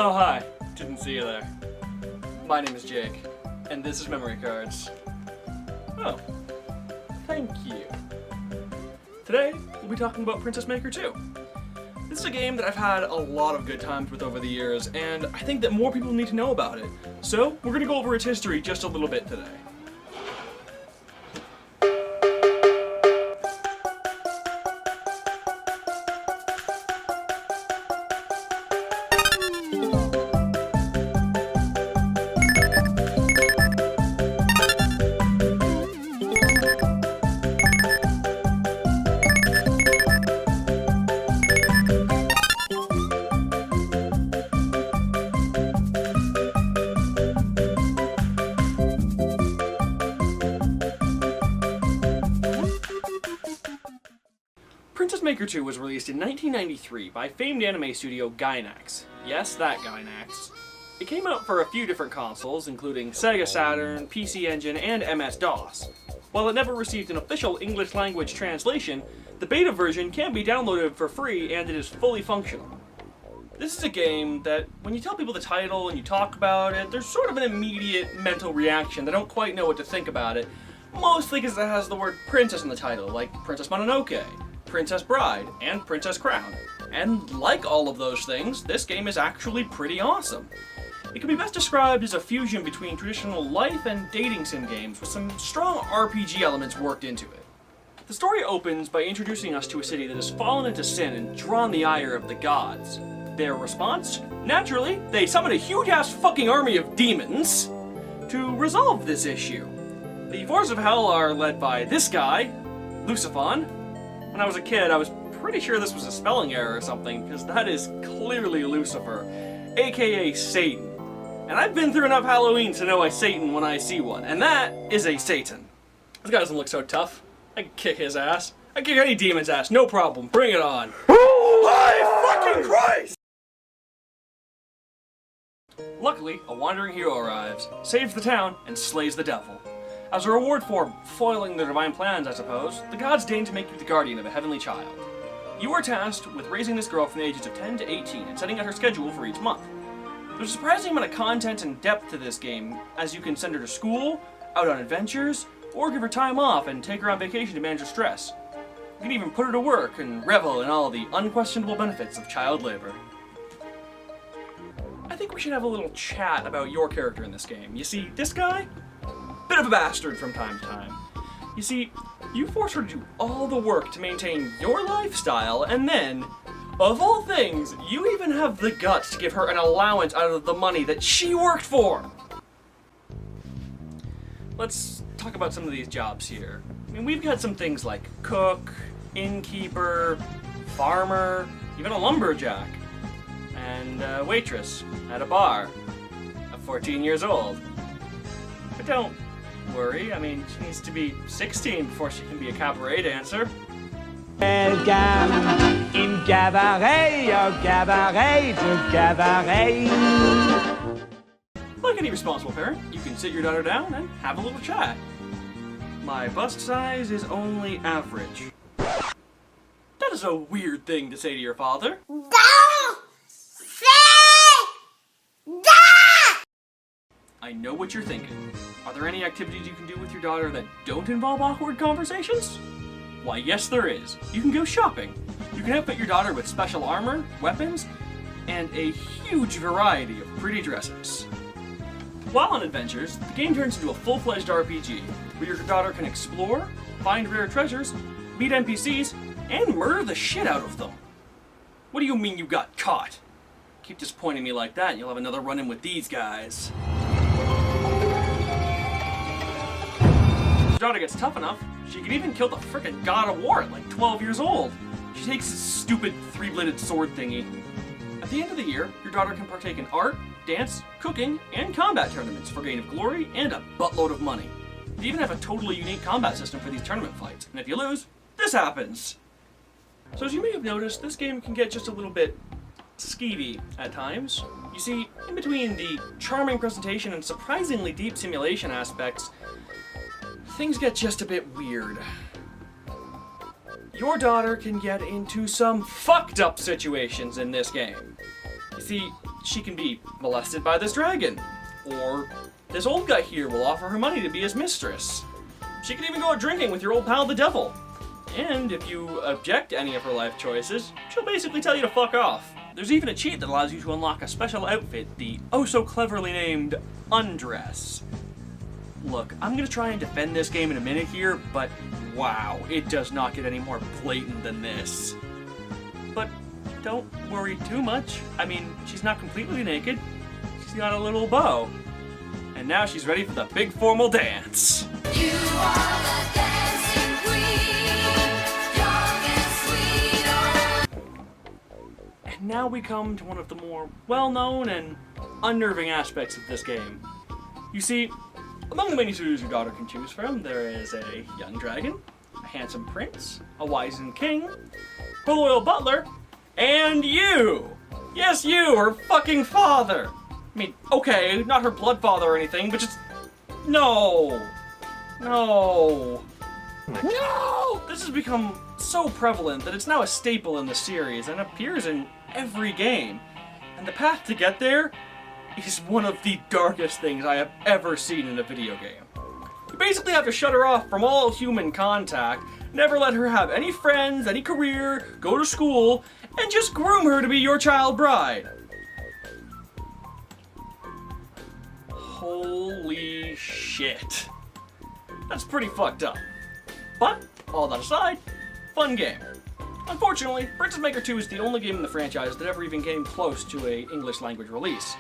Oh, hi. Didn't see you there. My name is Jake, and this is Memory Cards. Oh, thank you. Today, we'll be talking about Princess Maker 2. This is a game that I've had a lot of good times with over the years, and I think that more people need to know about it. So, we're going to go over its history just a little bit today. Princess Maker 2 was released in 1993 by famed anime studio Gainax. Yes, that Gainax. It came out for a few different consoles, including Sega Saturn, PC Engine, and MS-DOS. While it never received an official English language translation, the beta version can be downloaded for free and it is fully functional. This is a game that, when you tell people the title and you talk about it, there's sort of an immediate mental reaction. They don't quite know what to think about it, mostly because it has the word princess in the title, like Princess Mononoke, Princess Bride, and Princess Crown. And like all of those things, this game is actually pretty awesome. It can be best described as a fusion between traditional life and dating sim games with some strong RPG elements worked into it. The story opens by introducing us to a city that has fallen into sin and drawn the ire of the gods. Their response? Naturally, they summon a huge-ass fucking army of demons to resolve this issue. The forces of hell are led by this guy, Lucifer. When I was a kid, I was pretty sure this was a spelling error or something, because that is clearly Lucifer, aka Satan. And I've been through enough Halloween to know a Satan when I see one, and that is a Satan. This guy doesn't look so tough. I can kick his ass. I can kick any demon's ass, no problem. Bring it on. My fucking Christ! Luckily, a wandering hero arrives, saves the town, and slays the devil. As a reward for foiling their divine plans, I suppose, the gods deign to make you the guardian of a heavenly child. You are tasked with raising this girl from the ages of 10 to 18 and setting out her schedule for each month. There's a surprising amount of content and depth to this game, as you can send her to school, out on adventures, or give her time off and take her on vacation to manage her stress. You can even put her to work and revel in all the unquestionable benefits of child labor. I think we should have a little chat about your character in this game. You see, this guy? Bit of a bastard from time to time. You see, you force her to do all the work to maintain your lifestyle, and then, of all things, you even have the guts to give her an allowance out of the money that she worked for! Let's talk about some of these jobs here. I mean, we've got some things like cook, innkeeper, farmer, even a lumberjack, and waitress at a bar at 14 years old. But don't worry, I mean, she needs to be 16 before she can be a cabaret dancer. Welcome in cabaret, your cabaret to cabaret. Like any responsible parent, you can sit your daughter down and have a little chat. My bust size is only average. That is a weird thing to say to your father. Don't say that! I know what you're thinking. Are there any activities you can do with your daughter that don't involve awkward conversations? Why, yes there is. You can go shopping. You can outfit your daughter with special armor, weapons, and a huge variety of pretty dresses. While on adventures, the game turns into a full-fledged RPG, where your daughter can explore, find rare treasures, meet NPCs, and murder the shit out of them. What do you mean you got caught? Keep disappointing me like that and you'll have another run-in with these guys. If your daughter gets tough enough, she can even kill the frickin' God of War at like 12 years old. She takes this stupid three-bladed sword thingy. At the end of the year, your daughter can partake in art, dance, cooking, and combat tournaments for gain of glory and a buttload of money. They even have a totally unique combat system for these tournament fights, and if you lose, this happens! So as you may have noticed, this game can get just a little bit skeevy at times. You see, in between the charming presentation and surprisingly deep simulation aspects, things get just a bit weird. Your daughter can get into some fucked up situations in this game. You see, she can be molested by this dragon. Or this old guy here will offer her money to be his mistress. She can even go out drinking with your old pal the devil. And if you object to any of her life choices, she'll basically tell you to fuck off. There's even a cheat that allows you to unlock a special outfit, the oh-so-cleverly named Undress. Look, I'm gonna try and defend this game in a minute here, but wow, it does not get any more blatant than this. But don't worry too much. I mean, she's not completely naked. She's got a little bow. And now she's ready for the big formal dance. You are the dancing queen, young and sweet. Oh. And now we come to one of the more well-known and unnerving aspects of this game. You see, among the many suitors your daughter can choose from, there is a young dragon, a handsome prince, a wizened king, her loyal butler, and you! Yes, you, her fucking father! I mean, okay, not her blood father or anything, but just... No! No! No! This has become so prevalent that it's now a staple in the series and appears in every game. And the path to get there is one of the darkest things I have ever seen in a video game. You basically have to shut her off from all human contact, never let her have any friends, any career, go to school, and just groom her to be your child bride. Holy shit. That's pretty fucked up. But, all that aside, fun game. Unfortunately, Princess Maker 2 is the only game in the franchise that ever even came close to a English language release.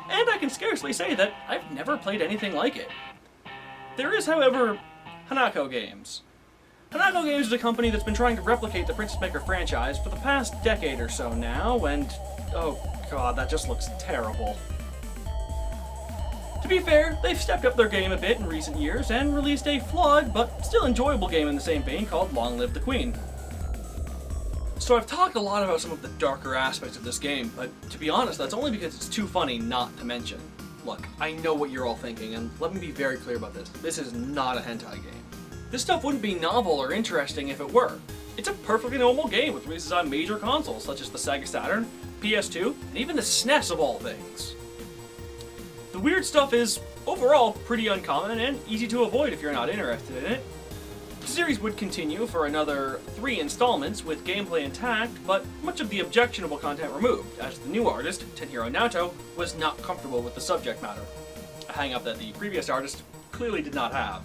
And I can scarcely say that I've never played anything like it. There is, however, Hanako Games. Hanako Games is a company that's been trying to replicate the Princess Maker franchise for the past decade or so now, and oh god, that just looks terrible. To be fair, they've stepped up their game a bit in recent years and released a flawed but still enjoyable game in the same vein called Long Live the Queen. So I've talked a lot about some of the darker aspects of this game, but to be honest, that's only because it's too funny not to mention. Look, I know what you're all thinking, and let me be very clear about this. This is not a hentai game. This stuff wouldn't be novel or interesting if it were. It's a perfectly normal game with releases on major consoles such as the Sega Saturn, PS2, and even the SNES of all things. The weird stuff is, overall, pretty uncommon and easy to avoid if you're not interested in it. The series would continue for another 3 installments with gameplay intact, but much of the objectionable content removed, as the new artist, Tenhiro Naoto, was not comfortable with the subject matter. A hang-up that the previous artist clearly did not have.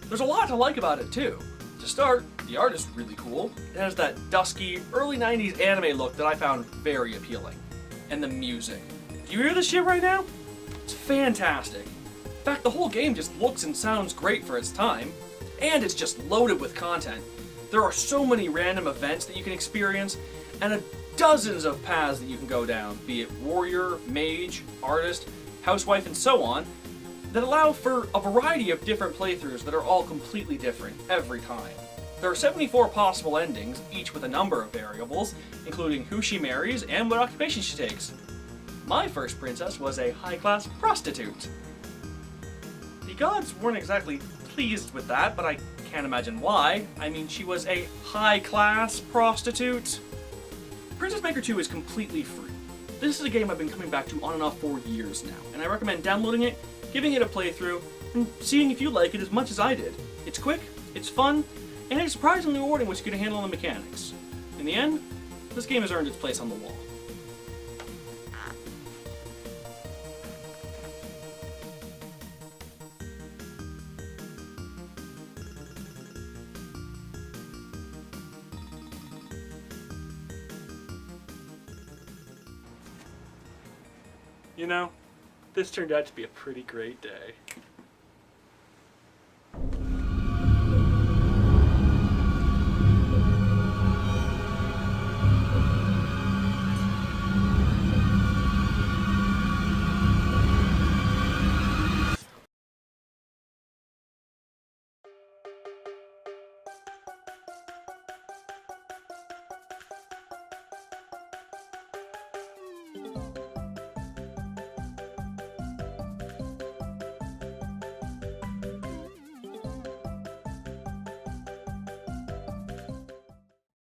There's a lot to like about it too. To start, the art is really cool. It has that dusky, early 90s anime look that I found very appealing. And the music. Do you hear this shit right now? It's fantastic. In fact, the whole game just looks and sounds great for its time, and it's just loaded with content. There are so many random events that you can experience, and dozens of paths that you can go down, be it warrior, mage, artist, housewife, and so on, that allow for a variety of different playthroughs that are all completely different every time. There are 74 possible endings, each with a number of variables, including who she marries and what occupation she takes. My first princess was a high-class prostitute. The gods weren't exactly pleased with that, but I can't imagine why. I mean, she was a high-class prostitute. Princess Maker 2 is completely free. This is a game I've been coming back to on and off for years now, and I recommend downloading it, giving it a playthrough, and seeing if you like it as much as I did. It's quick, it's fun, and it's surprisingly rewarding once you get a handle on the mechanics. In the end, this game has earned its place on the wall. You know, this turned out to be a pretty great day.